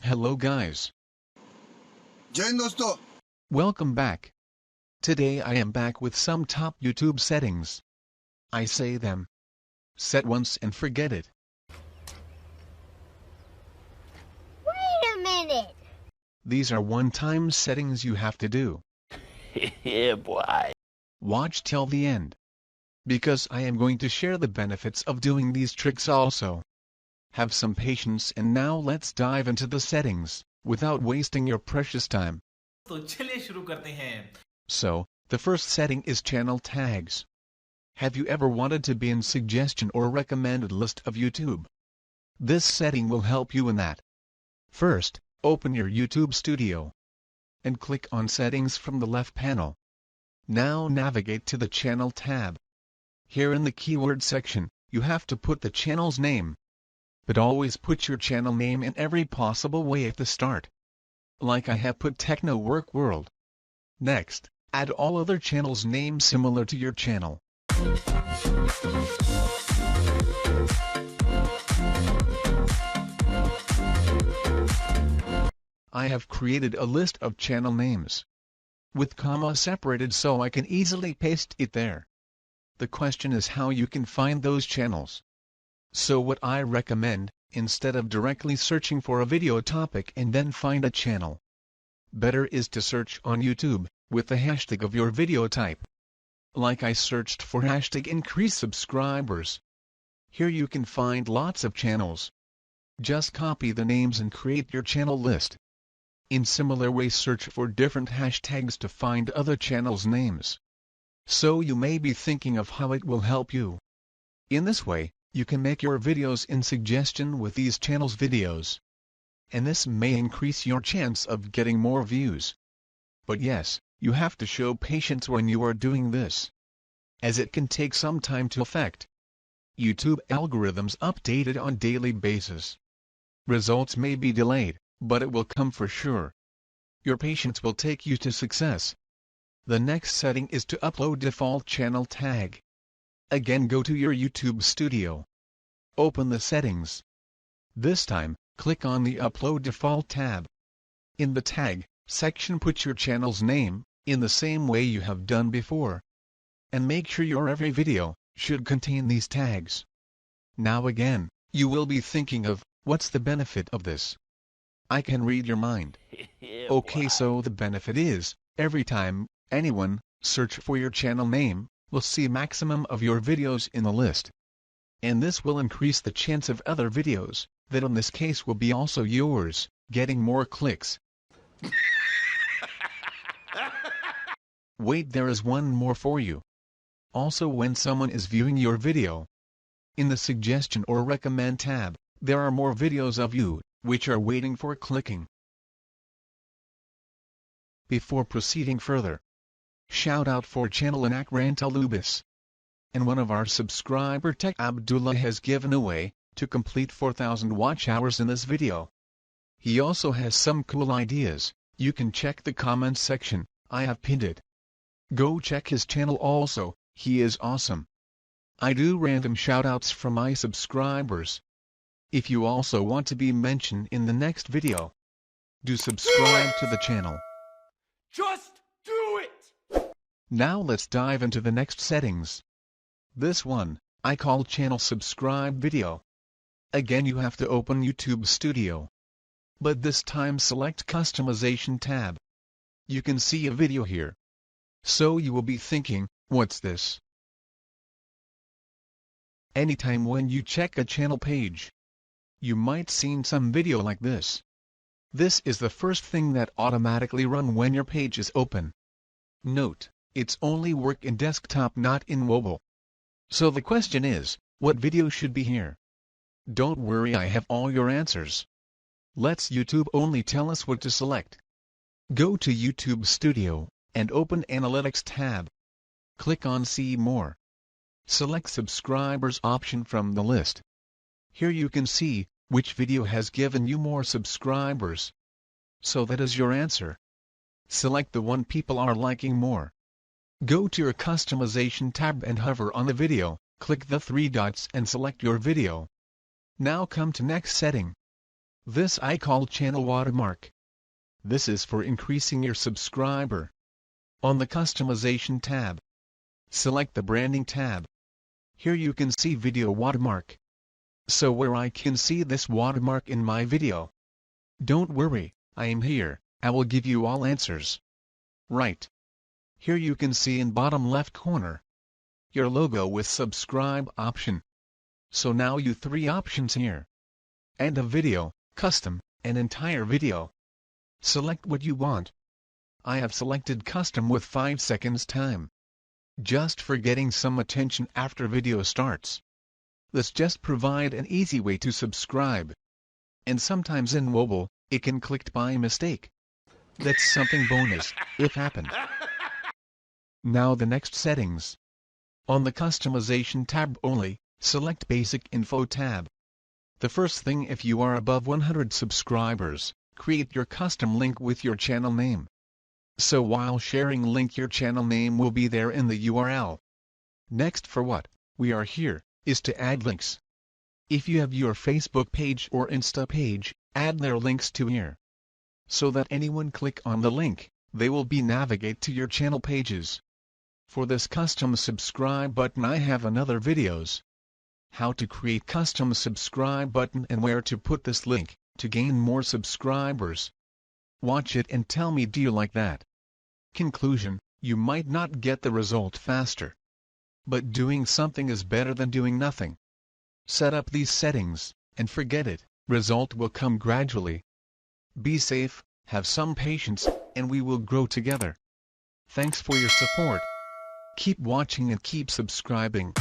Hello guys. जय हिंद दोस्तों. Welcome back. Today I am back with some top YouTube settings. I say them. Set once and forget it. Wait a minute. These are one-time settings you have to do. Yeah, boy. Watch till the end. Because I am going to share the benefits of doing these tricks also. Have some patience and now let's dive into the settings, without wasting your precious time. तो चलिए शुरू करते हैं. So, the first setting is channel tags. Have you ever wanted to be in suggestion or recommended list of YouTube? This setting will help you in that. First, open your YouTube Studio. And click on Settings from the left panel. Now navigate to the Channel tab. Here in the Keyword section, you have to put the channel's name. But always put your channel name in every possible way at the start. Like I have put Techno Work World. Next, add all other channels' names similar to your channel. I have created a list of channel names. With comma separated so I can easily paste it there. The question is how you can find those channels. So what I recommend, instead of directly searching for a video topic and then find a channel, better is to search on YouTube, with the hashtag of your video type. Like I searched for hashtag increase subscribers. Here you can find lots of channels. Just copy the names and create your channel list. In similar way search for different hashtags to find other channels' names. So you may be thinking of how it will help you. In this way, you can make your videos in suggestion with these channels' videos. And this may increase your chance of getting more views. But yes, you have to show patience when you are doing this, as it can take some time to affect. YouTube algorithms updated on daily basis. Results may be delayed, but it will come for sure. Your patience will take you to success. The next setting is to upload default channel tag. Again go to your YouTube Studio. Open the settings. This time, click on the Upload Default tab. In the tag section put your channel's name, in the same way you have done before. And make sure your every video should contain these tags. Now again, you will be thinking of, what's the benefit of this? I can read your mind. Yeah, Okay, boy. so the benefit is, every time anyone search for your channel name, will see maximum of your videos in the list. And this will increase the chance of other videos, that in this case will be also yours, getting more clicks. Wait, there is one more for you. Also, when someone is viewing your video, in the suggestion or recommend tab, there are more videos of you, which are waiting for clicking. Before proceeding further, shout out for channel Anak Rantalubis. And one of our subscriber Tech Abdullah has given away, to complete 4,000 watch hours in this video. He also has some cool ideas, you can check the comments section, I have pinned it. Go check his channel also, he is awesome. I do random shoutouts from my subscribers. If you also want to be mentioned in the next video, do subscribe to the channel. Just do it. Now let's dive into the next settings. This one, I call channel subscribe video. Again you have to open YouTube Studio. But this time select customization tab. You can see a video here. So you will be thinking, what's this? Anytime when you check a channel page, you might seen some video like this. This is the first thing that automatically run when your page is open. Note, it's only work in desktop not in mobile. So the question is, what video should be here? Don't worry, I have all your answers. Let's YouTube only tell us what to select. Go to YouTube Studio, and open Analytics tab. Click on See More. Select Subscribers option from the list. Here you can see, which video has given you more subscribers. So that is your answer. Select the one people are liking more. Go to your Customization tab and hover on the video, click the three dots and select your video. Now come to next setting. This I call channel watermark. This is for increasing your subscriber. On the Customization tab, select the Branding tab. Here you can see Video Watermark. So where I can see this watermark in my video. Don't worry, I am here, I will give you all answers. Right. Here you can see in bottom left corner your logo with subscribe option. So now you 3 options here. And a video, custom, and entire video. Select what you want. I have selected custom with 5 seconds time. Just for getting some attention after video starts. This just provide an easy way to subscribe. And sometimes in mobile, it can clicked by mistake. That's something bonus, if happened. Now the next settings. On the Customization tab only, select Basic Info tab. The first thing, if you are above 100 subscribers, create your custom link with your channel name. So while sharing link, your channel name will be there in the URL. Next, for what we are here, is to add links. If you have your Facebook page or Insta page, add their links to here. So that anyone click on the link, they will be navigate to your channel pages. For this custom subscribe button I have another videos. How to create custom subscribe button and where to put this link, to gain more subscribers. Watch it and tell me, do you like that? Conclusion, you might not get the result faster. But doing something is better than doing nothing. Set up these settings, and forget it, result will come gradually. Be safe, have some patience, and we will grow together. Thanks for your support. Keep watching and keep subscribing.